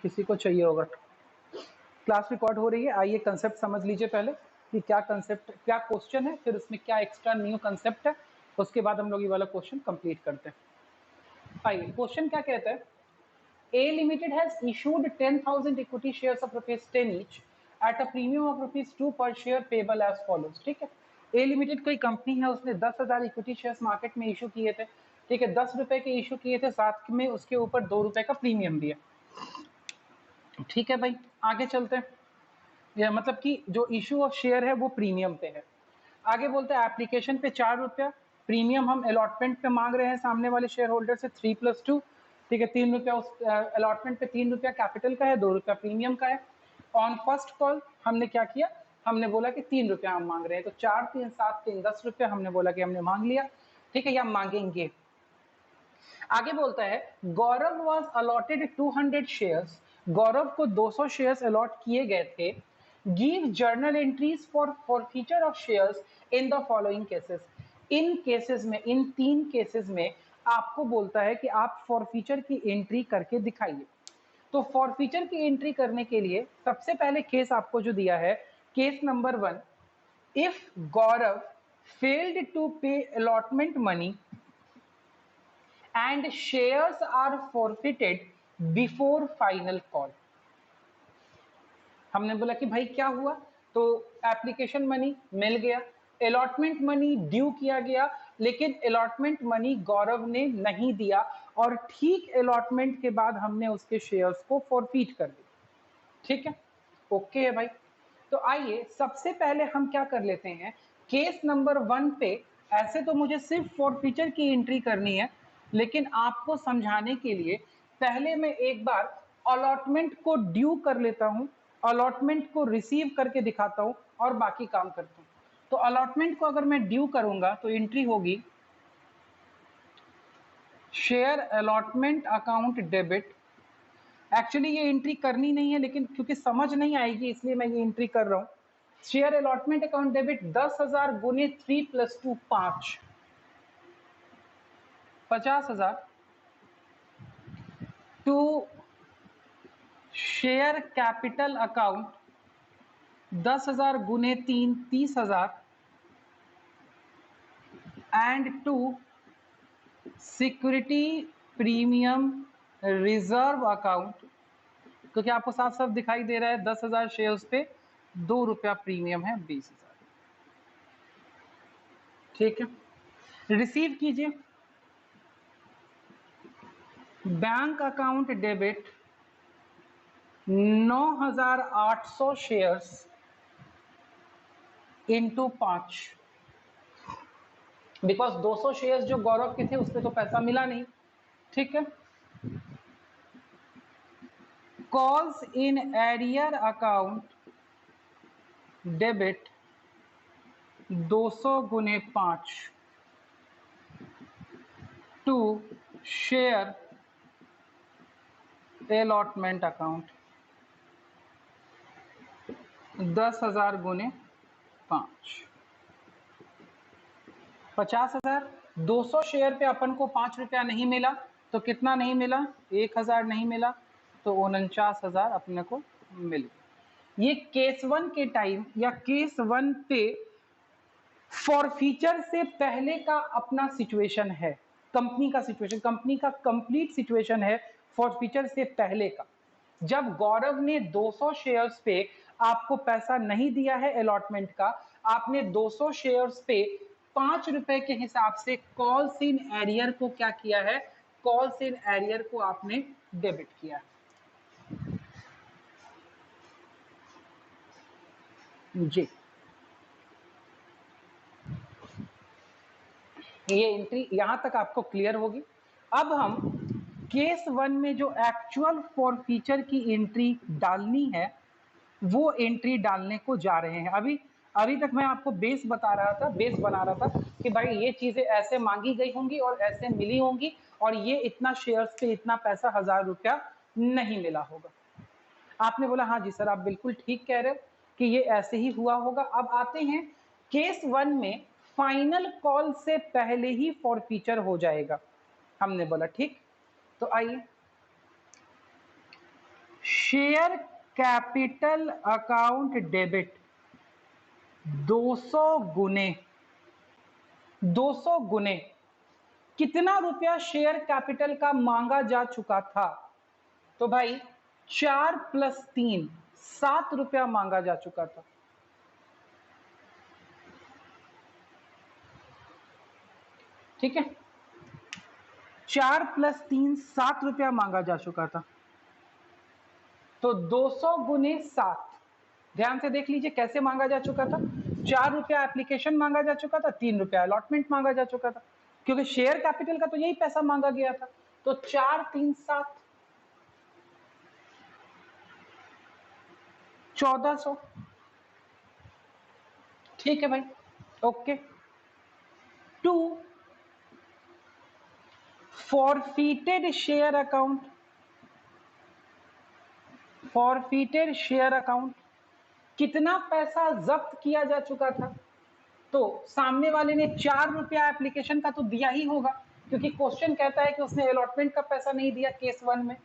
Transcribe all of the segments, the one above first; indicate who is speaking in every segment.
Speaker 1: किसी को चाहिए होगा। क्लास रिकॉर्ड हो रही है, आइए कंसेप्ट समझ लीजिए पहले कि क्या कंसेप्ट, क्या क्वेश्चन है, फिर उसमें क्या एक्स्ट्रा न्यू कंसेप्ट है, उसके बाद हम लोग ये वाला क्वेश्चन कंप्लीट करते हैं। आइए क्वेश्चन क्या कहता है, A Limited has issued 10,000 equity shares of rupees 10 each at a premium of rupees 2 per share payable as follows। ठीक है, A Limited कोई कंपनी है, उसने 10,000 इक्विटी शेयर्स मार्केट में इशू किए थे। ठीक है, 10 रुपए के इशू किए थे, साथ में उसके ऊपर 2 रुपए का प्रीमियम भी है। ठीक है भाई, आगे चलते हैं। यह मतलब कि जो इशू ऑफ शेयर है वो प्रीमियम पे है। आगे बोलते हैं एप्लीकेशन पे 4 रुपया, प्रीमियम हम अलॉटमेंट पे मांग रहे हैं सामने वाले शेयर होल्डर से 3+2। ठीक है, 3 रुपया उस अलॉटमेंट पे, 3 रुपया कैपिटल का है, 2 रुपया प्रीमियम का है। ऑन फर्स्ट कॉल हमने क्या किया, हमने बोला कि 3 रुपया हम मांग रहे हैं, तो 4 3 7 3 10 रुपया हमने बोला कि हमने मांग लिया। ठीक है, या मांगेंगे। आगे बोलता है गौरव वाज अलॉटेड 200 शेयर्स, गौरव को 200 शेयर्स अलॉट किए गए थे। Give journal entries for forfeiture of shares in the following cases. In cases में, इन 3 केसेस में आपको बोलता है कि आप फॉरफीचर की एंट्री करके दिखाइए। तो फॉरफीचर की एंट्री करने के लिए सबसे पहले केस आपको जो दिया है, case number 1, if Gaurav failed to pay allotment money and shares are forfeited before final call। हमने बोला कि भाई क्या हुआ, तो एप्लीकेशन मनी मिल गया, अलॉटमेंट मनी ड्यू किया गया, लेकिन अलॉटमेंट मनी गौरव ने नहीं दिया और ठीक अलॉटमेंट के बाद हमने उसके शेयर्स को फॉरफीट कर दिया। ठीक है, ओके है भाई। तो आइए सबसे पहले हम क्या कर लेते हैं, केस नंबर 1 पे ऐसे तो मुझे सिर्फ फॉरफीचर की एंट्री करनी है, लेकिन आपको समझाने के लिए पहले मैं एक बार अलॉटमेंट को ड्यू कर लेता हूं, अलॉटमेंट को रिसीव करके दिखाता हूं और बाकी काम करता हूं। तो अलॉटमेंट को अगर मैं ड्यू करूंगा तो एंट्री होगी share allotment account debit. Actually ये एंट्री करनी नहीं है, लेकिन क्योंकि समझ नहीं आएगी इसलिए मैं ये एंट्री कर रहा हूं। शेयर अलॉटमेंट अकाउंट डेबिट 10,000 गुने 3+2 5, 50,000 टू शेयर कैपिटल अकाउंट 10,000 गुने 3 30,000 and to security premium reserve account, क्योंकि आपको साफ साफ दिखाई दे रहा है 10,000 शेयर्स पे 2 रुपया प्रीमियम है, 20,000। ठीक है, रिसीव कीजिए bank account debit 9,800 shares into 5, because 200 shares जो गौरव के थे उसमें तो पैसा मिला नहीं। ठीक है, calls in arrear account debit 200 गुने 5 टू शेयर अलॉटमेंट अकाउंट 10,000 गुने 5, 50,000। 200 शेयर पे अपन को 5 रुपया नहीं मिला, तो कितना नहीं मिला, 1,000 नहीं मिला, तो 49,000 अपने को मिल गया। ये केस 1 के टाइम या केस 1 पे फॉरफीचर से पहले का अपना सिचुएशन है, कंपनी का सिचुएशन, कंपनी का कंप्लीट सिचुएशन है फॉरफीचर से पहले का। जब गौरव ने 200 शेयर्स पे आपको पैसा नहीं दिया है अलॉटमेंट का, आपने 200 शेयर्स पे 5 रुपए के हिसाब से कॉल्स इन एरियर को क्या किया है, कॉल्स इन एरियर को आपने डेबिट किया। जी, ये एंट्री यहां तक आपको क्लियर होगी। अब हम केस 1 में जो एक्चुअल फॉरफीचर की एंट्री डालनी है वो एंट्री डालने को जा रहे हैं। अभी तक मैं आपको बेस बता रहा था, बेस बना रहा था कि भाई ये चीजें ऐसे मांगी गई होंगी और ऐसे मिली होंगी और ये इतना शेयर्स पे इतना पैसा 1,000 रुपया नहीं मिला होगा। आपने बोला हाँ जी सर आप बिल्कुल ठीक कह रहे हो कि ये ऐसे ही हुआ होगा। अब आते हैं केस 1 में फाइनल कॉल से पहले ही फॉरफीचर हो जाएगा। हमने बोला ठीक, तो आइए शेयर कैपिटल अकाउंट डेबिट 200 गुने कितना रुपया शेयर कैपिटल का मांगा जा चुका था? तो भाई 4 + 3 7 रुपया मांगा जा चुका था। ठीक है, 4 + 3 7 रुपया मांगा जा चुका था। तो 200 गुने 7, ध्यान से देख लीजिए कैसे मांगा जा चुका था। 4 रुपया एप्लीकेशन मांगा जा चुका था, 3 रुपया अलॉटमेंट मांगा जा चुका था, क्योंकि शेयर कैपिटल का तो यही पैसा मांगा गया था। तो 4 3 7 1400। ठीक है भाई, okay. 2 forfeited share account, forfeited share account कितना पैसा जब्त किया जा चुका था? तो सामने वाले ने 4 रुपया एप्लीकेशन का तो दिया ही होगा, क्योंकि क्वेश्चन कहता है कि उसने अलॉटमेंट का पैसा नहीं दिया केस 1 में,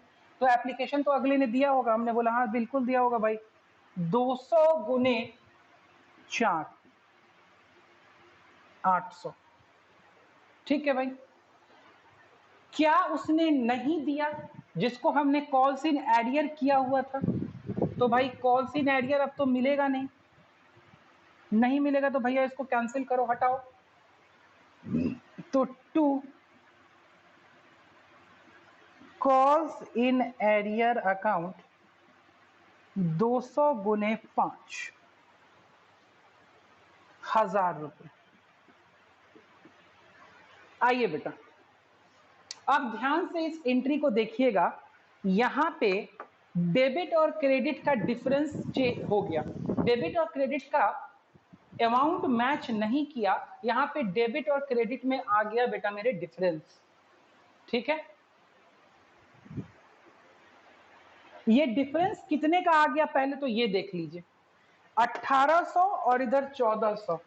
Speaker 1: तो एप्लीकेशन तो अगले ने दिया होगा। हमने बोला हाँ बिल्कुल दिया होगा भाई। 200 गुने 4 800। ठीक है भाई, क्या उसने नहीं दिया जिसको हमने कॉल्स इन एरियर किया हुआ था? तो भाई कॉल्स इन एरियर अब तो मिलेगा नहीं, नहीं मिलेगा तो भैया इसको कैंसिल करो, हटाओ। तो 2 कॉल्स इन एरियर अकाउंट 200 गुने 5 1000 रुपए। आइए बेटा, अब ध्यान से इस एंट्री को देखिएगा। यहां पे डेबिट और क्रेडिट का डिफरेंस हो गया। डेबिट और क्रेडिट का अमाउंट मैच नहीं किया, यहां पे डेबिट और क्रेडिट में आ गया बेटा मेरे डिफरेंस। ठीक है, ये डिफरेंस कितने का आ गया पहले तो ये देख लीजिए। 1800 और इधर 1400,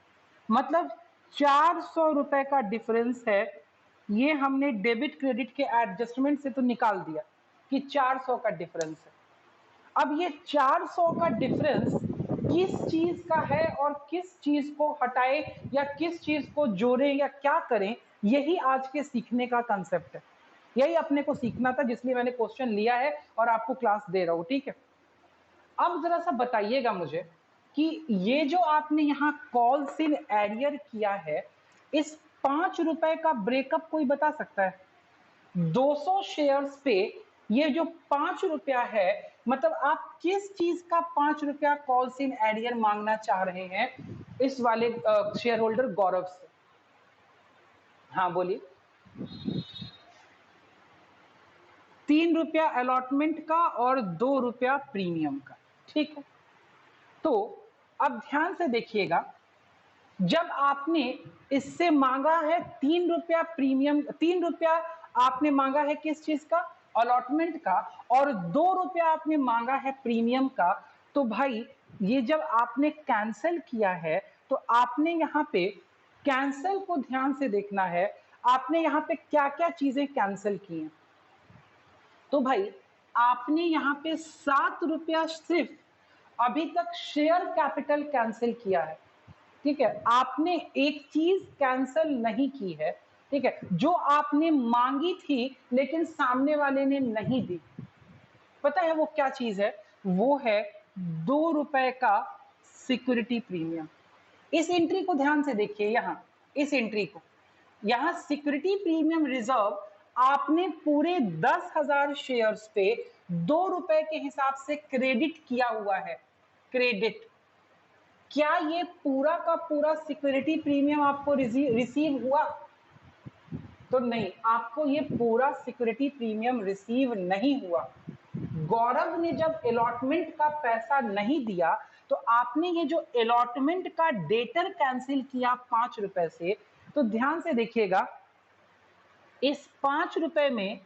Speaker 1: मतलब 400 रुपए का डिफरेंस है। ये हमने डेबिट क्रेडिट के एडजस्टमेंट से तो निकाल दिया कि 400 का डिफरेंस है। अब ये 400 का डिफरेंस किस चीज का है और किस चीज को हटाए या किस चीज को जोड़े या क्या करें, यही आज के सीखने का कंसेप्ट है। यही अपने को सीखना था, जिसलिए मैंने क्वेश्चन लिया है और आपको क्लास दे रहा हूं। ठीक है, अब जरा सा बताइएगा मुझे कि ये जो आपने यहाँ कॉल्स इन एरियर किया है, इस 5 रुपए का ब्रेकअप कोई बता सकता है? 200 शेयर्स पे ये जो 5 रुपया है, मतलब आप किस चीज का 5 रुपया कॉल्स इन एरियर मांगना चाह रहे हैं इस वाले शेयर होल्डर गौरव से? हाँ बोलिए। 3 रुपया अलॉटमेंट का और 2 रुपया प्रीमियम का। ठीक है, तो अब ध्यान से देखिएगा, जब आपने इससे मांगा है 3 रुपया प्रीमियम, 3 रुपया आपने मांगा है किस चीज का? अलॉटमेंट का, और 2 रुपया आपने मांगा है प्रीमियम का। तो भाई ये जब आपने कैंसिल किया है, तो आपने यहाँ पे कैंसिल को ध्यान से देखना है। आपने यहाँ पे क्या क्या चीजें कैंसिल की हैं? तो भाई आपने यहाँ पे 7 रुपया सिर्फ अभी तक शेयर कैपिटल कैंसिल किया है। ठीक है, आपने एक चीज कैंसिल नहीं की है। ठीक है, जो आपने मांगी थी लेकिन सामने वाले ने नहीं दी, पता है वो क्या चीज है? वो है 2 रुपए का सिक्योरिटी प्रीमियम। इस एंट्री को ध्यान से देखिए, यहां इस एंट्री को, यहां सिक्योरिटी प्रीमियम रिजर्व आपने पूरे 10,000 शेयर्स पे 2 रुपए के हिसाब से क्रेडिट किया हुआ है। क्रेडिट, क्या ये पूरा का पूरा सिक्योरिटी प्रीमियम आपको रिसीव हुआ? तो नहीं, आपको ये पूरा सिक्योरिटी प्रीमियम रिसीव नहीं हुआ। गौरव ने जब अलॉटमेंट का पैसा नहीं दिया, तो आपने ये जो अलॉटमेंट का डेटर कैंसिल किया 5 रुपए से, तो ध्यान से देखिएगा, इस 5 रुपए में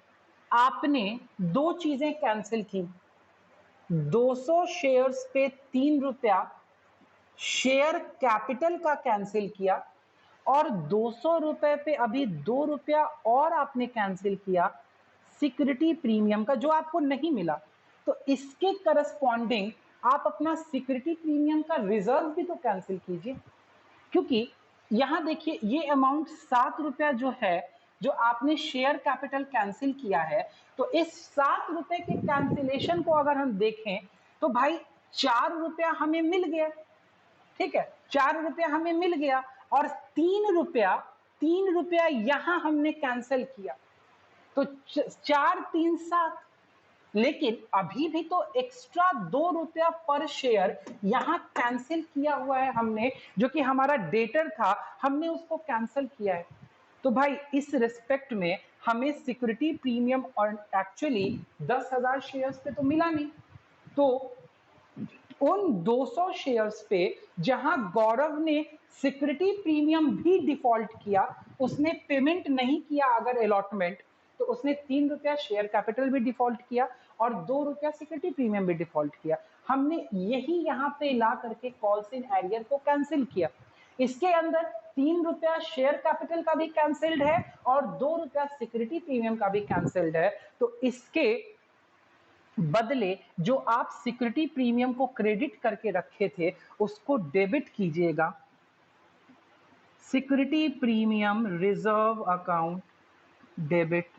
Speaker 1: आपने 2 चीजें कैंसिल की। 200 शेयर्स पे 3 रुपया शेयर कैपिटल का कैंसिल किया, और 200 रुपए पे अभी 2 रुपया और आपने कैंसिल किया सिक्योरिटी प्रीमियम का, जो आपको नहीं मिला। तो इसके करस्पॉन्डिंग आप अपना सिक्योरिटी प्रीमियम का रिजर्व भी तो कैंसिल कीजिए, क्योंकि यहां देखिए ये अमाउंट 7 रुपया जो है, जो आपने शेयर कैपिटल कैंसिल किया है, तो इस 7 रुपए के कैंसिलेशन को अगर हम देखें तो भाई 4 रुपया हमें मिल गया, ठीक है, 4 रुपया हमें मिल गया, और 3 रुपया यहां हमने कैंसिल किया, तो 4 3 7, लेकिन अभी भी तो एक्स्ट्रा 2 रुपया पर शेयर यहां कैंसिल किया हुआ है हमने, जो कि हमारा डेटर था, हमने उसको कैंसिल किया है। तो भाई इस रिस्पेक्ट में हमें सिक्योरिटी प्रीमियम और एक्चुअली 10,000 शेयर्स पे तो मिला नहीं, तो उन 200 शेयर्स पे जहां गौरव ने सिक्योरिटी प्रीमियम भी डिफॉल्ट किया, उसने पेमेंट नहीं किया अगर अलॉटमेंट, तो उसने 3 रुपया शेयर कैपिटल भी डिफॉल्ट किया और 2 रुपया सिक्योरिटी प्रीमियम भी डिफॉल्ट किया। हमने यही यहां पे ला करके कॉल्स इन एरियर को कैंसिल किया। इसके अंदर 3 रुपया शेयर कैपिटल का भी कैंसिल्ड है और 2 रुपया सिक्योरिटी प्रीमियम का भी कैंसिल्ड है। तो इसके बदले जो आप सिक्योरिटी प्रीमियम को क्रेडिट करके रखे थे उसको डेबिट कीजिएगा। Security premium reserve account debit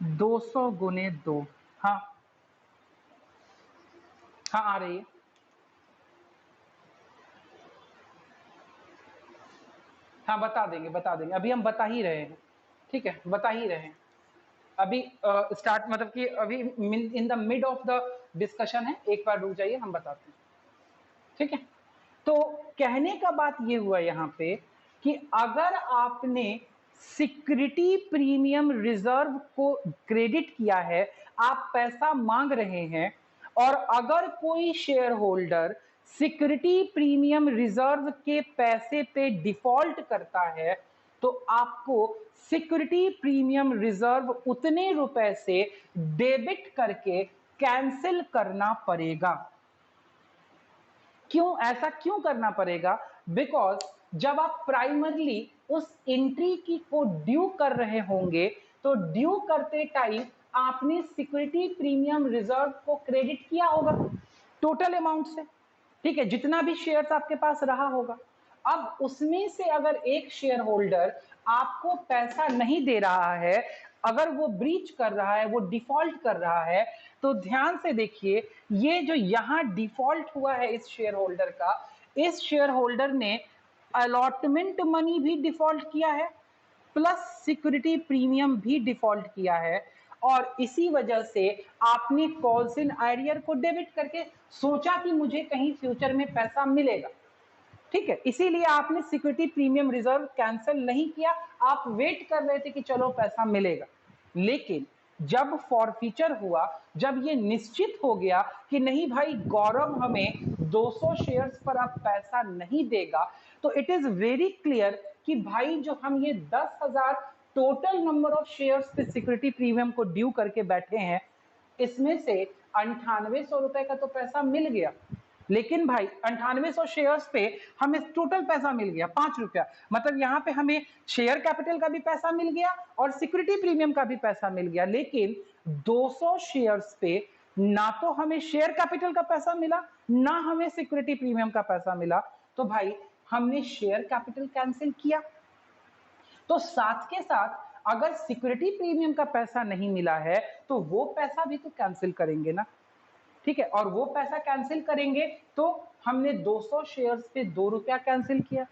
Speaker 1: 200 गुने 2। हाँ हाँ आ रही है। हाँ बता देंगे, अभी हम बता ही रहे हैं, ठीक है, बता ही रहे हैं अभी। स्टार्ट मतलब कि अभी in the mid of the discussion है, एक बार रुक जाइए, हम बताते हैं, ठीक है। तो कहने का बात ये हुआ यहाँ पे कि अगर आपने सिक्योरिटी प्रीमियम रिजर्व को क्रेडिट किया है, आप पैसा मांग रहे हैं, और अगर कोई share holder security premium reserve के पैसे पे डिफॉल्ट करता है, तो आपको सिक्योरिटी प्रीमियम रिजर्व उतने रुपए से डेबिट करके कैंसिल करना पड़ेगा। क्यों ऐसा क्यों करना पड़ेगा? बिकॉज जब आप प्राइमरली उस एंट्री की को ड्यू कर रहे होंगे, तो ड्यू करते टाइम आपने सिक्योरिटी प्रीमियम रिजर्व को क्रेडिट किया होगा टोटल अमाउंट से, ठीक है, जितना भी शेयर्स आपके पास रहा होगा। अब उसमें से अगर एक शेयर होल्डर आपको पैसा नहीं दे रहा है, अगर वो ब्रीच कर रहा है, वो डिफॉल्ट कर रहा है, तो ध्यान से देखिए, ये जो यहां डिफॉल्ट हुआ है इस शेयर होल्डर का, इस शेयर होल्डर ने अलॉटमेंट मनी भी डिफॉल्ट किया है प्लस सिक्योरिटी प्रीमियम भी डिफॉल्ट किया है, और इसी वजह से आपने कॉल्स इन एरियर को डेबिट करके सोचा कि मुझे कहीं फ्यूचर में पैसा मिलेगा, ठीक है, इसीलिए आपने सिक्योरिटी प्रीमियम रिजर्व कैंसिल नहीं किया, आप वेट कर रहे थे कि चलो पैसा मिलेगा। लेकिन जब फॉरफीचर हुआ, जब ये निश्चित हो गया कि नहीं भाई गौरव हमें 200 शेयर्स पर अब पैसा नहीं देगा, तो इट इज वेरी क्लियर कि भाई जो हम ये 10,000 टोटल नंबर ऑफ शेयर्स पे सिक्योरिटी प्रीमियम को ड्यू करके बैठे हैं, इसमें से 9800 रुपए का तो पैसा मिल गया, लेकिन भाई 9800 शेयर्स पे हमें टोटल पैसा मिल गया 5 रुपया, मतलब यहाँ पे हमें शेयर कैपिटल का भी पैसा मिल गया और सिक्योरिटी प्रीमियम का भी पैसा मिल गया, लेकिन 200 शेयर्स पे ना तो हमें शेयर कैपिटल का पैसा मिला, ना हमें सिक्योरिटी प्रीमियम का पैसा मिला, तो भाई हमने शेयर कैपिटल कैंसिल किया। तो साथ के साथ अगर सिक्योरिटी प्रीमियम का पैसा नहीं मिला है, तो वो पैसा भी तो कैंसिल करेंगे ना, ठीक है, और वो पैसा कैंसिल करेंगे तो हमने 200 शेयर्स पे 2 रुपया कैंसिल किया,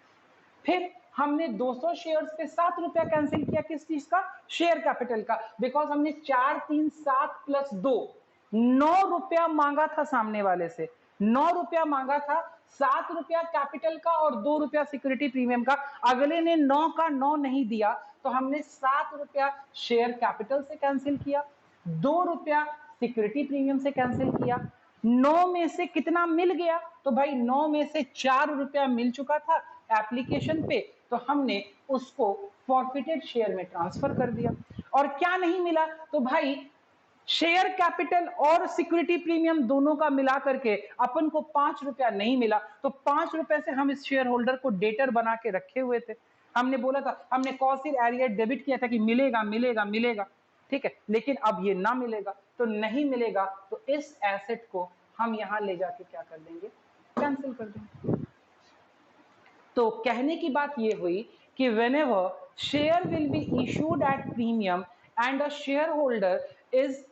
Speaker 1: फिर हमने 200 शेयर्स पे 7 रुपया कैंसिल किया, किस चीज का? शेयर कैपिटल का, बिकॉज हमने 4 3 7 प्लस 2 9 रुपया मांगा था सामने वाले से, 9 रुपया मांगा था, 7 रुपया कैपिटल का और 2 रुपया सिक्योरिटी प्रीमियम का, अगले ने 9 का 9 नहीं दिया, तो हमने 7 रुपया शेयर कैपिटल से कैंसिल किया, 2 रुपया सिक्योरिटी प्रीमियम से कैंसिल किया, 9 में से कितना मिल गया? तो भाई 9 में से 4 रुपया मिल चुका था एप्लीकेशन पे, तो हमने उसको फॉरफिटेड शेयर में ट्रांसफर कर दिया। और क्या नहीं मिला? तो भाई शेयर कैपिटल और सिक्योरिटी प्रीमियम दोनों का मिला करके अपन को 5 रुपया नहीं मिला, तो 5 रुपए से हम इस शेयर होल्डर को डेटर बना के रखे हुए थे, हमने बोला था, हमने कॉस्ट इन एरियर डेबिट किया था कि मिलेगा मिलेगा मिलेगा, ठीक है, लेकिन अब ये ना मिलेगा, तो नहीं मिलेगा तो इस एसेट को हम यहां ले जाके क्या कर देंगे, कैंसिल कर देंगे। तो कहने की बात ये हुई कि whenever share will be issued at premium and a shareholder is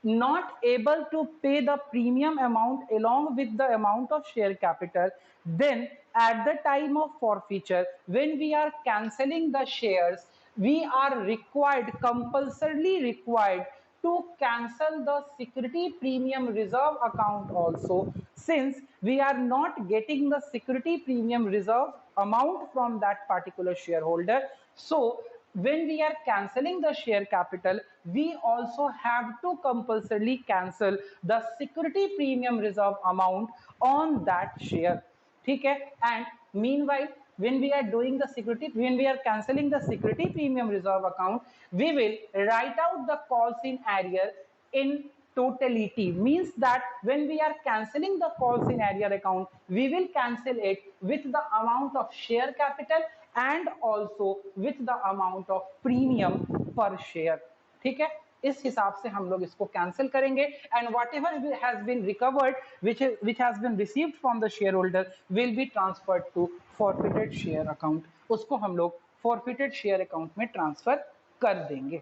Speaker 1: not able to pay the premium amount along with the amount of share capital, then at the time of forfeiture, when we are cancelling the shares, we are required, compulsorily required to cancel the security premium reserve account also, since we are not getting the security premium reserve amount from that particular shareholder. So when we are cancelling the share capital, we also have to compulsorily cancel the security premium reserve amount on that share. ठीक है, and meanwhile when we are doing the security, when we are cancelling the security premium reserve account, we will write out the calls in arrear in totality. Means that when we are cancelling the calls in arrear account, we will cancel it with the amount of share capital and also with the amount of premium per share. ठीक है, इस हिसाब से हम लोग इसको cancel करेंगे, and whatever has been recovered which has been received from the shareholder will be transferred to forfeited share account. उसको हम लोग फॉरफिटेड शेयर अकाउंट में ट्रांसफर कर देंगे।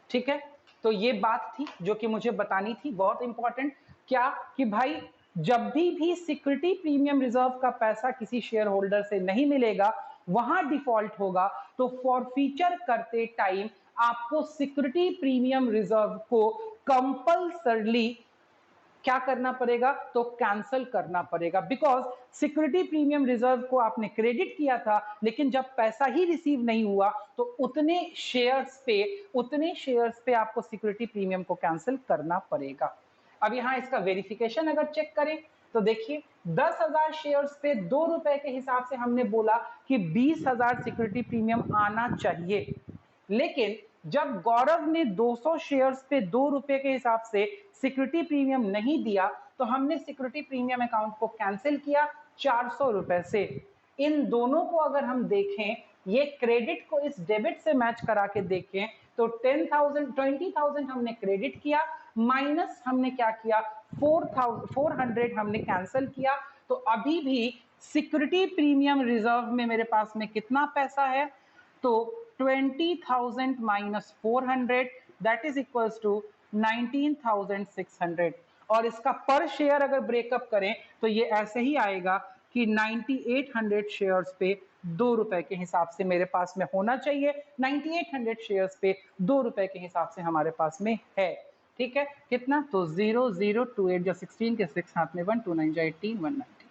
Speaker 1: ठीक है, तो ये बात थी जो कि मुझे बतानी थी, बहुत इंपॉर्टेंट। क्या कि भाई जब भी सिक्योरिटी प्रीमियम रिजर्व का पैसा किसी शेयर होल्डर से नहीं मिलेगा, वहां डिफॉल्ट होगा, तो फॉरफीचर करते टाइम आपको सिक्योरिटी प्रीमियम रिजर्व को कंपल्सरली क्या करना पड़ेगा, तो कैंसिल करना पड़ेगा। बिकॉज सिक्योरिटी प्रीमियम रिजर्व को आपने क्रेडिट किया था, लेकिन जब पैसा ही रिसीव नहीं हुआ तो उतने शेयर्स पे आपको सिक्योरिटी प्रीमियम को कैंसिल करना पड़ेगा। अब यहां इसका वेरिफिकेशन अगर चेक करें तो देखिए 10,000 शेयर्स पे 2 रुपए के हिसाब से हमने बोला कि 20,000 सिक्योरिटी प्रीमियम आना चाहिए, लेकिन जब गौरव ने 200 शेयर्स पे 2 रुपए के हिसाब से सिक्योरिटी प्रीमियम नहीं दिया, तो हमने सिक्योरिटी प्रीमियम अकाउंट को कैंसिल किया 400 रुपए से। इन दोनों को अगर हम देखें, ये क्रेडिट को इस डेबिट से मैच करा के देखें तो 20,000 हमने क्रेडिट किया, माइनस हमने क्या किया 400 हमने कैंसिल किया। तो अभी भी सिक्योरिटी प्रीमियम रिजर्व में मेरे पास में कितना पैसा है, तो 20,000 minus 400 that is equals to 19,600। और इसका पर शेयर अगर ब्रेकअप करें तो ये ऐसे ही आएगा कि 9,800 शेयर्स पे 2 रुपए के हिसाब से मेरे पास में होना चाहिए। 9,800 शेयर्स पे 2 रुपए के हिसाब से हमारे पास में है। ठीक है, कितना, तो 0028 या 16 के 6 हाथ में 1 2 9 18 190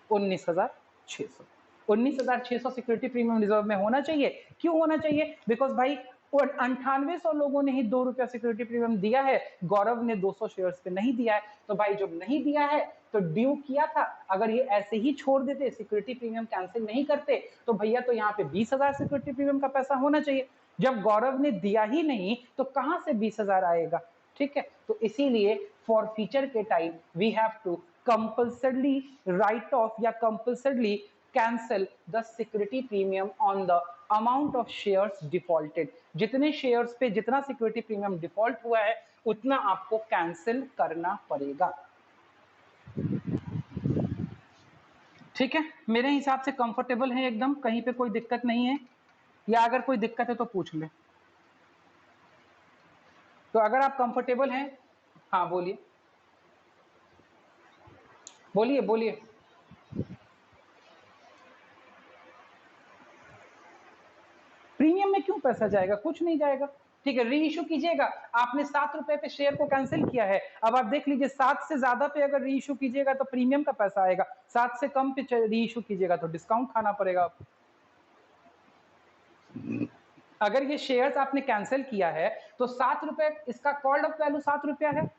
Speaker 1: 19,600 19,600 सिक्योरिटी प्रीमियम रिजर्व में होना चाहिए। क्यों होना चाहिए, बिकॉज भाई 9800 लोगों ने ही 2 रुपया सिक्योरिटी प्रीमियम दिया है, गौरव ने 200 शेयर्स पे नहीं दिया है। तो भाई जब नहीं दिया है तो ड्यू किया था, अगर ये ऐसे ही छोड़ देते, सिक्योरिटी प्रीमियम कैंसिल नहीं करते, तो भैया तो यहाँ पे 20,000 सिक्योरिटी प्रीमियम का पैसा होना चाहिए। जब गौरव ने दिया ही नहीं तो कहां से 20,000 आएगा। ठीक है, तो इसीलिए फॉरफीचर के time we have to compulsorily write off या compulsorily cancel the security premium on the amount of shares defaulted. जितने शेयर्स पे जितना सिक्योरिटी प्रीमियम डिफॉल्ट हुआ है उतना आपको कैंसिल करना पड़ेगा। ठीक है, मेरे हिसाब से कंफर्टेबल है एकदम, कहीं पे कोई दिक्कत नहीं है, या अगर कोई दिक्कत है तो पूछ ले। तो अगर आप कंफर्टेबल हैं, हाँ बोलिए बोलिए बोलिए। प्रीमियम में क्यों पैसा जाएगा, कुछ नहीं जाएगा। ठीक है, री इशू कीजिएगा, आपने 7 रुपए पे शेयर को कैंसिल किया है, अब आप देख लीजिए 7 से ज्यादा पे अगर री इशू कीजिएगा तो प्रीमियम का पैसा आएगा, 7 से कम पे री इशू कीजिएगा तो डिस्काउंट खाना पड़ेगा आपको। अगर ये शेयर्स आपने कैंसिल किया है तो 7 रुपए, इसका कॉल्ड अप वैल्यू 7 रुपया है,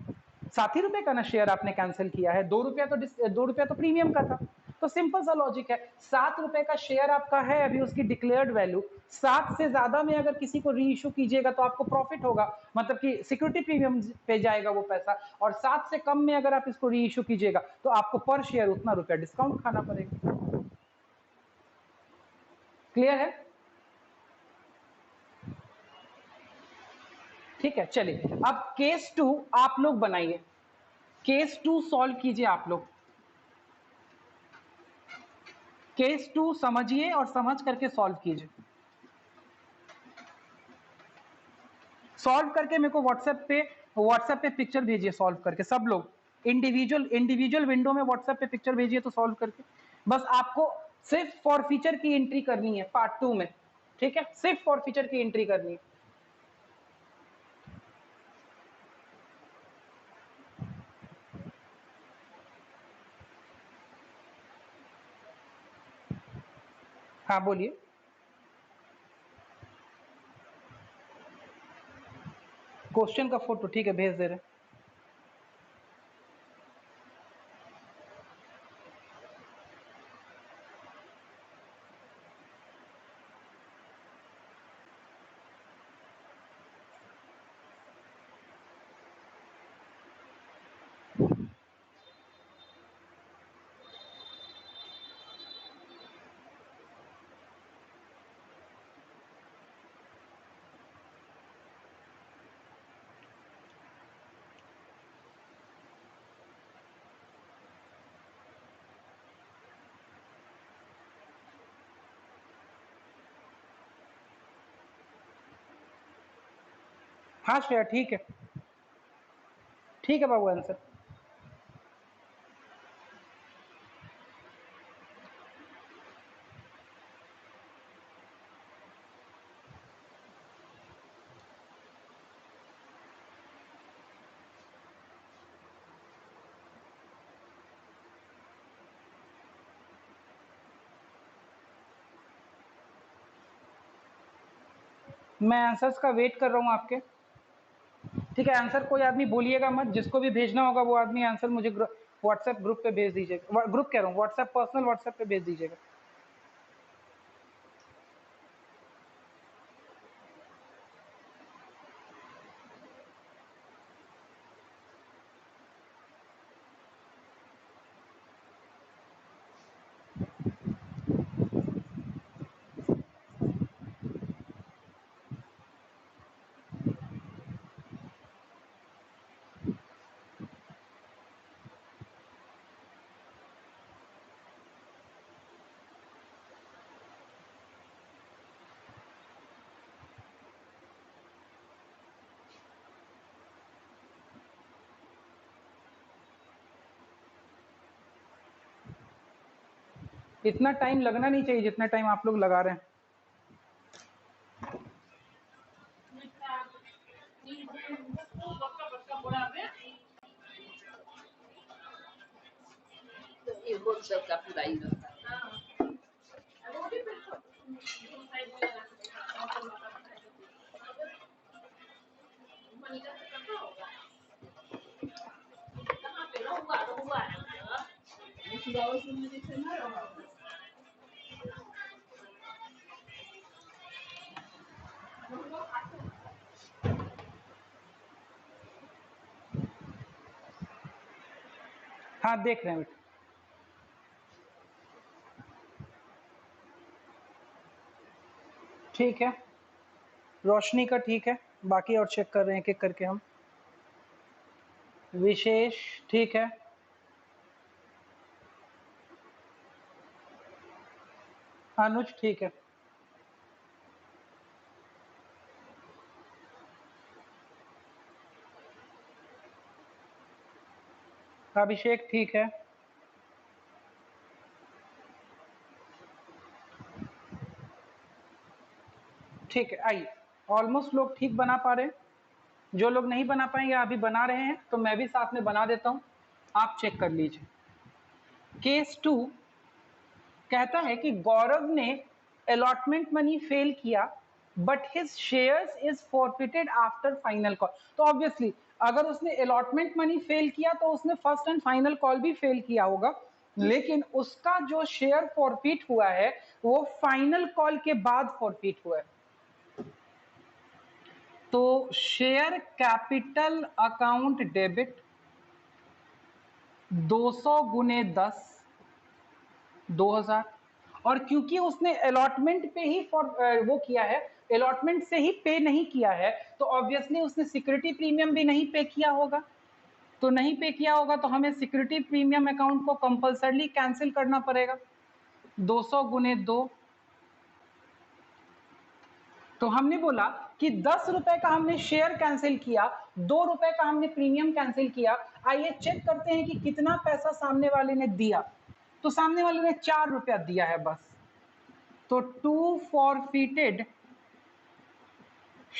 Speaker 1: 7 ही रुपए का ना शेयर आपने कैंसिल किया है, 2 रुपया तो प्रीमियम का था। तो सिंपल सा लॉजिक है, 7 रुपए का शेयर आपका है अभी, उसकी डिक्लेयर्ड वैल्यू 7 से ज्यादा में अगर किसी को री इशू कीजिएगा तो आपको प्रॉफिट होगा, मतलब कि सिक्योरिटी प्रीमियम पे जाएगा वो पैसा, और 7 से कम में अगर आप इसको री इशू कीजिएगा तो आपको पर शेयर उतना रुपया डिस्काउंट खाना पड़ेगा। क्लियर है? ठीक है, चलिए अब केस 2 आप लोग बनाइए, केस 2 सॉल्व कीजिए आप लोग। केस 2 समझिए और समझ करके सॉल्व कीजिए। सॉल्व करके मेरे को व्हाट्सएप पे पिक्चर भेजिए सॉल्व करके, सब लोग इंडिविजुअल विंडो में व्हाट्सएप पे पिक्चर भेजिए तो सॉल्व करके। बस आपको सिर्फ फॉर फीचर की एंट्री करनी है पार्ट 2 में, ठीक है, सिर्फ फॉर फीचर की एंट्री करनी है। हाँ बोलिए। क्वेश्चन का फोटो ठीक है, भेज दे रहे हैं। हाँ श्रेया ठीक है, ठीक है बाबू आंसर। मैं आंसर्स का वेट कर रहा हूँ आपके, ठीक है। आंसर कोई आदमी बोलिएगा मत, जिसको भी भेजना होगा वो आदमी आंसर मुझे व्हाट्सएप ग्रुप पे भेज दीजिएगा, ग्रुप कह रहा हूँ व्हाट्सएप, पर्सनल व्हाट्सएप पे भेज दीजिएगा। इतना टाइम लगना नहीं चाहिए जितना टाइम आप लोग लगा रहे हैं। हाँ देख रहे हैं, ठीक है। रोशनी का ठीक है, बाकी और चेक कर रहे हैं एक एक करके हम। विशेष ठीक है, अनुज ठीक है, अभिषेक ठीक है, ठीक है। आइए, ऑलमोस्ट लोग ठीक बना पा रहे हैं, जो लोग नहीं बना पाएंगे अभी बना रहे हैं तो मैं भी साथ में बना देता हूं, आप चेक कर लीजिए। केस 2 कहता है कि गौरव ने अलॉटमेंट मनी फेल किया but his shares is forfeited after final call. तो ऑब्वियसली अगर उसने अलॉटमेंट मनी फेल किया तो उसने फर्स्ट एंड फाइनल कॉल भी फेल किया होगा, लेकिन उसका जो शेयर फॉरफिट हुआ है वो फाइनल कॉल के बाद फॉरफिट हुआ है। तो शेयर कैपिटल अकाउंट डेबिट 200 गुने 10 2000, और क्योंकि उसने अलॉटमेंट पे ही वो किया है अलॉटमेंट से ही पे नहीं किया है तो ऑब्वियसली उसने सिक्योरिटी प्रीमियम भी नहीं पे किया होगा। तो नहीं पे किया होगा तो हमें सिक्योरिटी प्रीमियम अकाउंट को कंपल्सरली कैंसिल करना पड़ेगा। 200 गुने 2, तो हमने बोला कि 10 रुपए का हमने शेयर कैंसिल किया, 2 रुपए का हमने प्रीमियम कैंसिल किया। आइए चेक करते हैं कि कितना पैसा सामने वाले ने दिया। तो सामने वाले ने 4 रुपया दिया है बस। तो टू फॉरफिटेड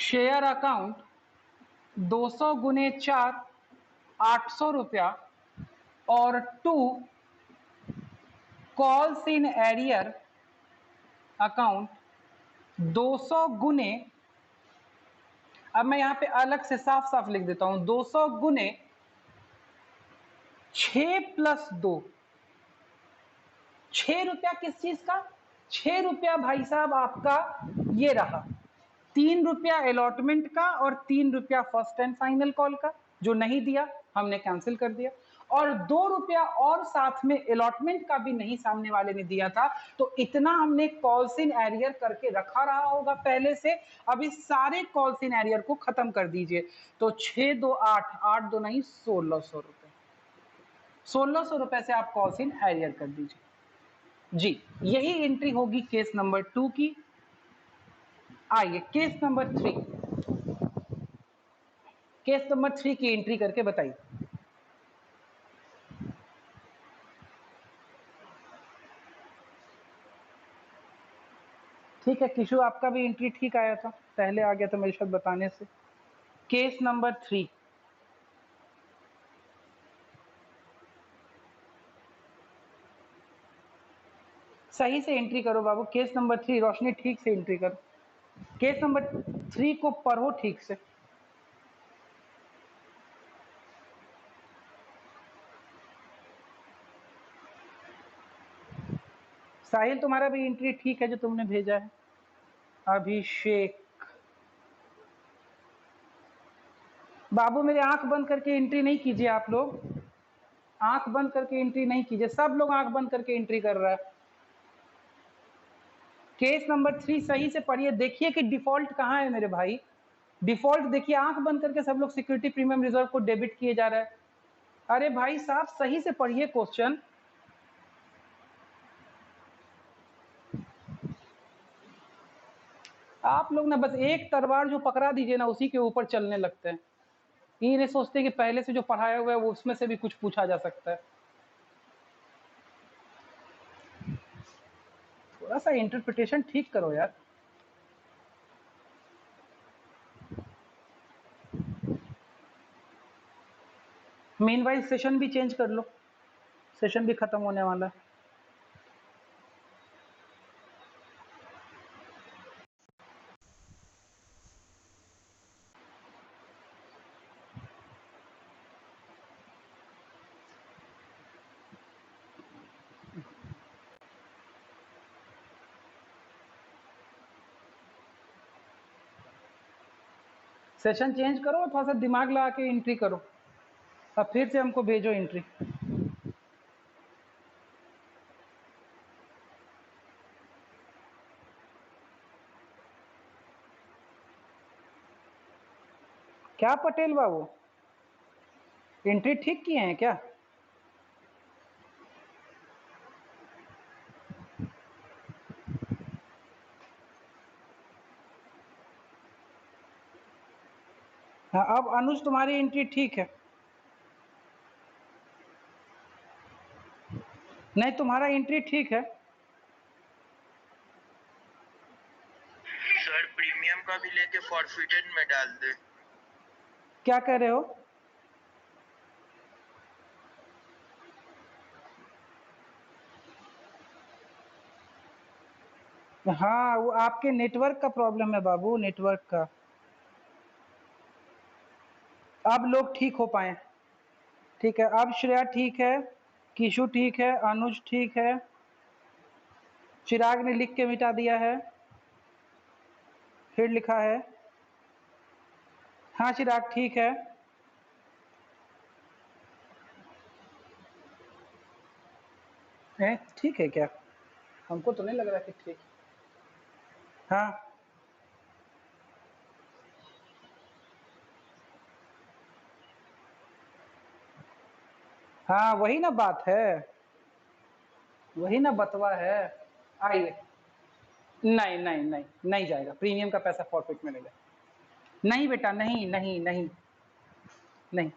Speaker 1: शेयर अकाउंट 200 गुने 4 800 रुपया, और to calls in arrear account 200 गुने, अब मैं यहां पे अलग से साफ साफ लिख देता हूं, 200 गुने 6 प्लस 2। 6 रुपया किस चीज का? 6 रुपया भाई साहब आपका ये रहा, 3 रुपया अलॉटमेंट का और 3 रुपया फर्स्ट एंड फाइनल कॉल का, जो नहीं दिया हमने कैंसिल कर दिया, और 2 रुपया और साथ में अलॉटमेंट का भी नहीं सामने वाले ने दिया था। तो इतना हमने कॉल्स इन एरियर करके रखा रहा होगा पहले से। अब इस सारे कॉल्स इन एरियर को खत्म कर दीजिए। तो 6 2 8, 8 2 नहीं 1600 रुपए, 1600 रुपए से आप कॉल्स इन एरियर कर दीजिए जी। यही एंट्री होगी केस नंबर 2 की। आइए केस नंबर 3, केस नंबर 3 की एंट्री करके बताइए। ठीक है किशु, आपका भी एंट्री ठीक आया था, पहले आ गया था मेरे साथ बताने से। केस नंबर 3, सही से एंट्री करो बाबू। केस नंबर 3 रोशनी ठीक से एंट्री करो। केस नंबर 3 को पढ़ो ठीक से। साहिल तुम्हारा भी एंट्री ठीक है जो तुमने भेजा है। अभिषेक, बाबू मेरे आंख बंद करके एंट्री नहीं कीजिए आप लोग, आंख बंद करके एंट्री नहीं कीजिए। सब लोग आंख बंद करके एंट्री कर रहा है। केस नंबर 3 सही से पढ़िए, देखिए कि डिफॉल्ट कहां है मेरे भाई। डिफॉल्ट देखिए, आंख बंद करके सब लोग सिक्योरिटी प्रीमियम रिजर्व को डेबिट किए जा रहा है। अरे भाई साहब सही से पढ़िए क्वेश्चन। आप लोग ना बस एक तलवार जो पकड़ा दीजिए ना उसी के ऊपर चलने लगते हैं। ये नहीं सोचते कि पहले से जो पढ़ाया हुआ है वो उसमें से भी कुछ पूछा जा सकता है। थोड़ा सा इंटरप्रिटेशन ठीक करो यार। मीनवाइल सेशन भी चेंज कर लो, सेशन भी खत्म होने वाला है। सेशन चेंज करो, थोड़ा सा दिमाग लगा के एंट्री करो। अब फिर से हमको भेजो एंट्री। क्या पटेल बाबू, एंट्री ठीक किए हैं क्या? हाँ अब अनुज तुम्हारी एंट्री ठीक है। नहीं तुम्हारा एंट्री ठीक है।
Speaker 2: सर प्रीमियम का भी लेके फॉरफिटेड में डाल दे।
Speaker 1: क्या कह रहे हो? हाँ वो आपके नेटवर्क का प्रॉब्लम है बाबू, नेटवर्क का। अब लोग ठीक हो पाए। ठीक है अब श्रेया ठीक है, किशु ठीक है, अनुज ठीक है, चिराग ने लिख के मिटा दिया है, फिर लिखा है। हाँ चिराग ठीक है। ठीक है क्या? हमको तो नहीं लग रहा कि ठीक। हाँ हाँ वही ना बात है, वही ना बतवा है। आइए, नहीं नहीं नहीं नहीं जाएगा, प्रीमियम का पैसा फॉरफिट में मिलेगा। नहीं बेटा, नहीं नहीं नहीं नहीं।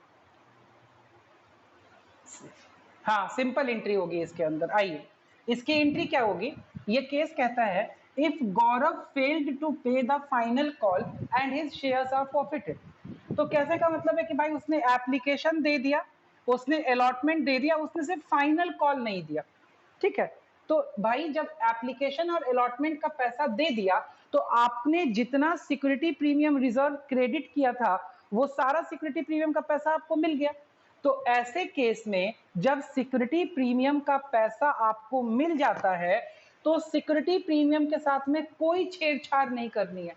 Speaker 1: हाँ सिंपल एंट्री होगी इसके अंदर। आइए, इसकी एंट्री क्या होगी, ये केस कहता है if Gaurav failed to pay the final call and his shares are forfeited. तो कैसे का मतलब है कि भाई उसने एप्लीकेशन दे दिया, उसने अलॉटमेंट दे दिया, उसने सिर्फ फाइनल कॉल नहीं दिया। ठीक है, तो भाई जब एप्लीकेशन और अलॉटमेंट का पैसा दे दिया तो आपने जितना सिक्योरिटी प्रीमियम रिजर्व क्रेडिट किया था वो सारा सिक्योरिटी प्रीमियम का पैसा आपको मिल गया। तो ऐसे केस में जब सिक्योरिटी प्रीमियम का पैसा आपको मिल जाता है तो सिक्योरिटी प्रीमियम के साथ में कोई छेड़छाड़ नहीं करनी है,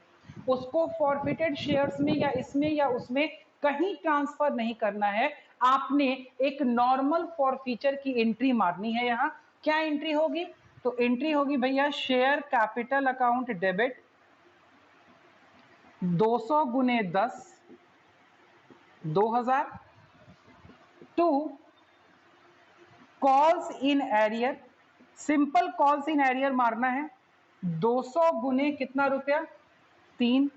Speaker 1: उसको फॉरफिटेड शेयर्स में या इसमें या उसमें कहीं ट्रांसफर नहीं करना है। आपने एक नॉर्मल फॉरफीचर की एंट्री मारनी है। यहाँ क्या एंट्री होगी, तो एंट्री होगी भैया शेयर कैपिटल अकाउंट डेबिट 200 गुने 10 2000 to calls in arrear, simple calls in arrear मारना है। 200 गुने कितना रुपया, 3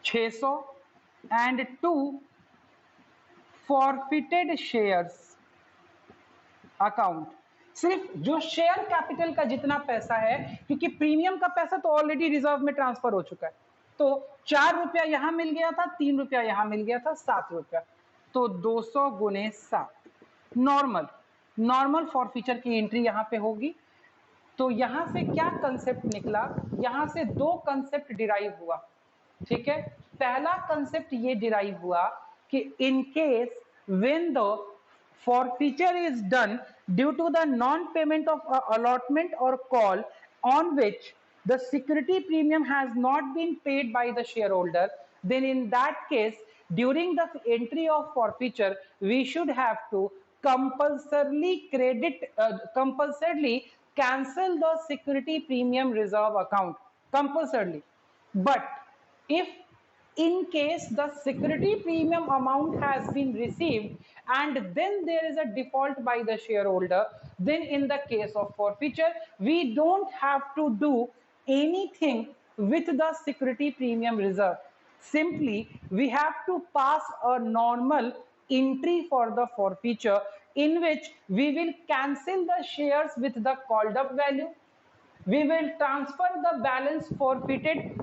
Speaker 1: 600 and to forfeited shares account. सिर्फ जो शेयर कैपिटल का जितना पैसा है, क्योंकि प्रीमियम का पैसा तो ऑलरेडी रिजर्व में ट्रांसफर हो चुका है, तो 4 रुपया यहां मिल गया था, 3 रुपया यहां मिल गया था, 7 रुपया, तो 200 गुने 7 नॉर्मल नॉर्मल फॉरफीचर की एंट्री यहां पे होगी। तो यहां से क्या कंसेप्ट निकला, यहां से दो कंसेप्ट डिराइव हुआ। ठीक है, पहला कंसेप्ट ये डिराइव हुआ कि in case when the forfeiture is done due to the non-payment of allotment or call on which the security premium has not been paid by the shareholder, then in that case during the entry of forfeiture we should have to compulsorily cancel the security premium reserve account compulsorily. But if in case the security premium amount has been received and then there is a default by the shareholder, then in the case of forfeiture we don't have to do anything with the security premium reserve. Simply we have to pass a normal entry for the forfeiture in which we will cancel the shares with the called up value, we will transfer the balance forfeited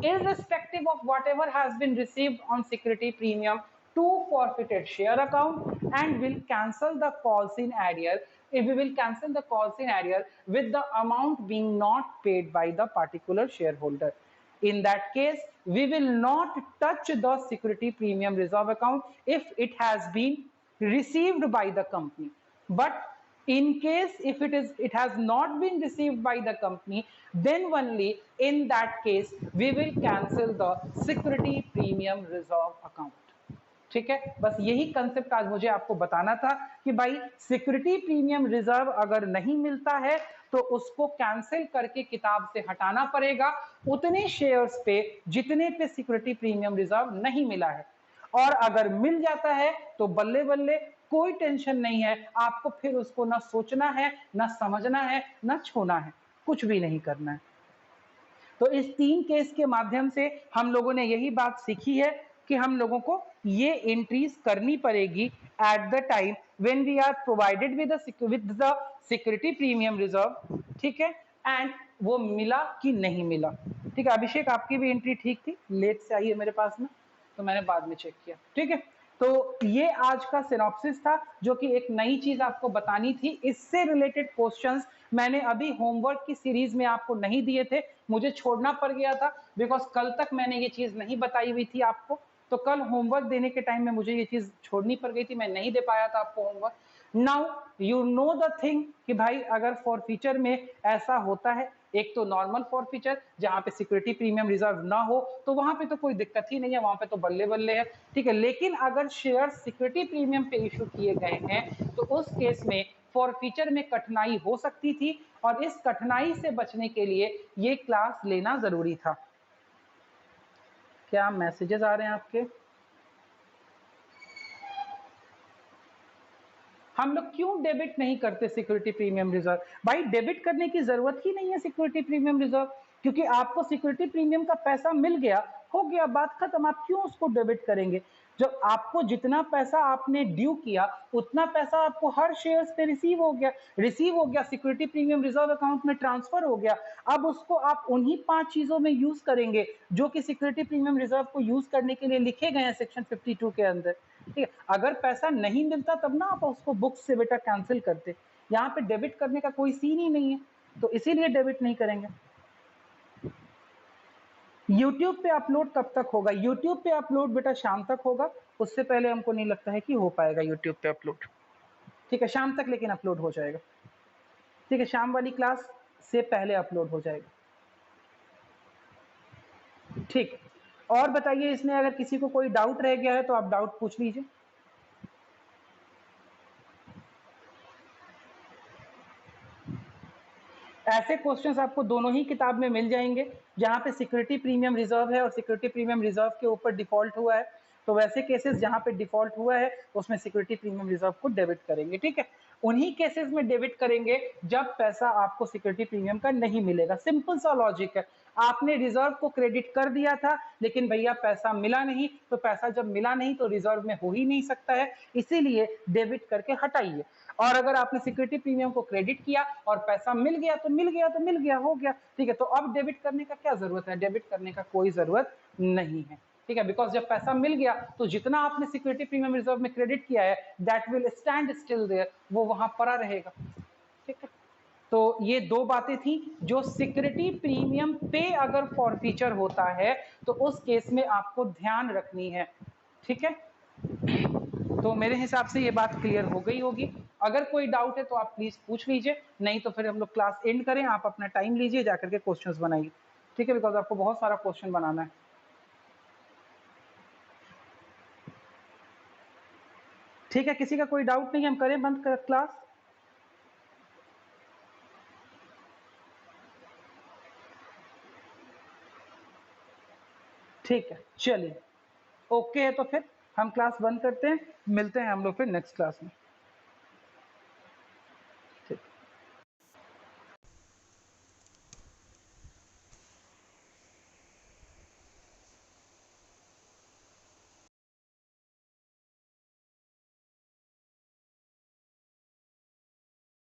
Speaker 1: irrespective of whatever has been received on security premium to forfeited share account, and will cancel the calls in arrear. If we will cancel the calls in arrear with the amount being not paid by the particular shareholder. In that case, we will not touch the security premium reserve account if it has been received by the company. But in case if it has not been received by the company, then only in that case we will cancel the security premium reserve account. ठीक है, बस यही concept आज मुझे आपको बताना था कि भाई सिक्योरिटी प्रीमियम रिजर्व अगर नहीं मिलता है तो उसको कैंसिल करके किताब से हटाना पड़ेगा उतने शेयर्स पे जितने पे सिक्योरिटी प्रीमियम रिजर्व नहीं मिला है। और अगर मिल जाता है तो बल्ले बल्ले, कोई टेंशन नहीं है, आपको फिर उसको ना सोचना है, ना समझना है, ना छूना है, कुछ भी नहीं करना है। तो इस 3 केस के माध्यम से हम लोगों ने यही बात सीखी है कि हम लोगों को ये एंट्रीज करनी पड़ेगी at the time when we are provided with the security premium reserve. ठीक है, एंड वो मिला कि नहीं मिला। ठीक है अभिषेक, आपकी भी एंट्री ठीक थी, लेट से आई है मेरे पास में तो मैंने बाद में चेक किया। ठीक है, तो ये आज का सिनॉप्सिस था जो कि एक नई चीज आपको बतानी थी। इससे रिलेटेड क्वेश्चंस मैंने अभी होमवर्क की सीरीज में आपको नहीं दिए थे, मुझे छोड़ना पड़ गया था बिकॉज कल तक मैंने ये चीज नहीं बताई हुई थी आपको, तो कल होमवर्क देने के टाइम में मुझे ये चीज छोड़नी पड़ गई थी, मैं नहीं दे पाया था आपको homework. Now you know the thing कि भाई अगर फॉरफीचर में ऐसा होता है, एक तो नॉर्मल फॉरफीचर जहां पे सिक्योरिटी प्रीमियम रिजर्व ना हो तो वहां पे तो कोई दिक्कत ही नहीं है, वहां पे तो बल्ले बल्ले है। ठीक है, लेकिन अगर शेयर सिक्योरिटी प्रीमियम पे इशू किए गए हैं तो उस केस में फॉरफीचर में कठिनाई हो सकती थी और इस कठिनाई से बचने के लिए ये क्लास लेना जरूरी था। क्या मैसेजेस आ रहे हैं आपके? हम लोग क्यों डेबिट नहीं करते सिक्योरिटी प्रीमियम रिजर्व? भाई डेबिट करने की जरूरत ही नहीं है सिक्योरिटी प्रीमियम रिजर्व, क्योंकि आपको सिक्योरिटी प्रीमियम का पैसा मिल गया, हो गया, बात खत्म। आप क्यों उसको डेबिट करेंगे? जब आपको जितना पैसा आपने ड्यू किया उतना पैसा आपको हर शेयर्स पे रिसीव हो गया, सिक्योरिटी प्रीमियम रिजर्व अकाउंट में ट्रांसफर हो गया। अब उसको आप उन्हीं 5 चीजों में यूज करेंगे जो कि सिक्योरिटी प्रीमियम रिजर्व को यूज करने के लिए लिखे गए हैं सेक्शन 52 के अंदर। ठीक है, अगर पैसा नहीं मिलता तब ना आप उसको बुक्स से बेटा कैंसिल करते। यहाँ पे डेबिट करने का कोई सीन ही नहीं है, तो इसीलिए डेबिट नहीं करेंगे। YouTube पे अपलोड कब तक होगा? YouTube पे अपलोड बेटा शाम तक होगा, उससे पहले हमको नहीं लगता है कि हो पाएगा YouTube पे अपलोड। ठीक है, शाम तक लेकिन अपलोड हो जाएगा। ठीक है, शाम वाली क्लास से पहले अपलोड हो जाएगा। ठीक, और बताइए इसमें अगर किसी को कोई डाउट रह गया है तो आप डाउट पूछ लीजिए। ऐसे क्वेश्चंस आपको दोनों ही किताब में मिल जाएंगे, जहां पे सिक्योरिटी प्रीमियम रिजर्व है और सिक्योरिटी प्रीमियम रिजर्व के ऊपर डिफॉल्ट हुआ है, तो वैसे केसेस जहां पे डिफॉल्ट हुआ है उसमें सिक्योरिटी प्रीमियम रिजर्व को डेबिट करेंगे। ठीक है, उन्हीं केसेस में डेबिट करेंगे जब पैसा आपको सिक्योरिटी प्रीमियम का नहीं मिलेगा। सिंपल सा लॉजिक है, आपने रिजर्व को क्रेडिट कर दिया था लेकिन भैया पैसा मिला नहीं, तो पैसा जब मिला नहीं तो रिजर्व में हो ही नहीं सकता है, इसीलिए डेबिट करके हटाइए। और अगर आपने सिक्योरिटी प्रीमियम को क्रेडिट किया और पैसा मिल गया तो मिल गया, तो मिल गया, हो गया। ठीक है, तो अब डेबिट करने का क्या जरूरत है? डेबिट करने का कोई जरूरत नहीं है। ठीक है, बिकॉज जब पैसा मिल गया तो जितना आपने सिक्योरिटी प्रीमियम रिजर्व में क्रेडिट किया है that will stand still there, वो वहां पड़ा रहेगा। ठीक है, तो ये दो बातें थी जो सिक्योरिटी प्रीमियम पे अगर फॉरफीचर होता है तो उस केस में आपको ध्यान रखनी है। ठीक है, तो मेरे हिसाब से ये बात क्लियर हो गई होगी। अगर कोई डाउट है तो आप प्लीज पूछ लीजिए, नहीं तो फिर हम लोग क्लास एंड करें, आप अपना टाइम लीजिए, जाकर के क्वेश्चंस बनाइए। ठीक है, बिकॉज आपको बहुत सारा क्वेश्चन बनाना है। ठीक है, किसी का कोई डाउट नहीं है, हम करें बंद कर क्लास? ठीक है, चलिए, ओके है, तो फिर हम क्लास बंद करते हैं, मिलते हैं हम लोग फिर नेक्स्ट क्लास में।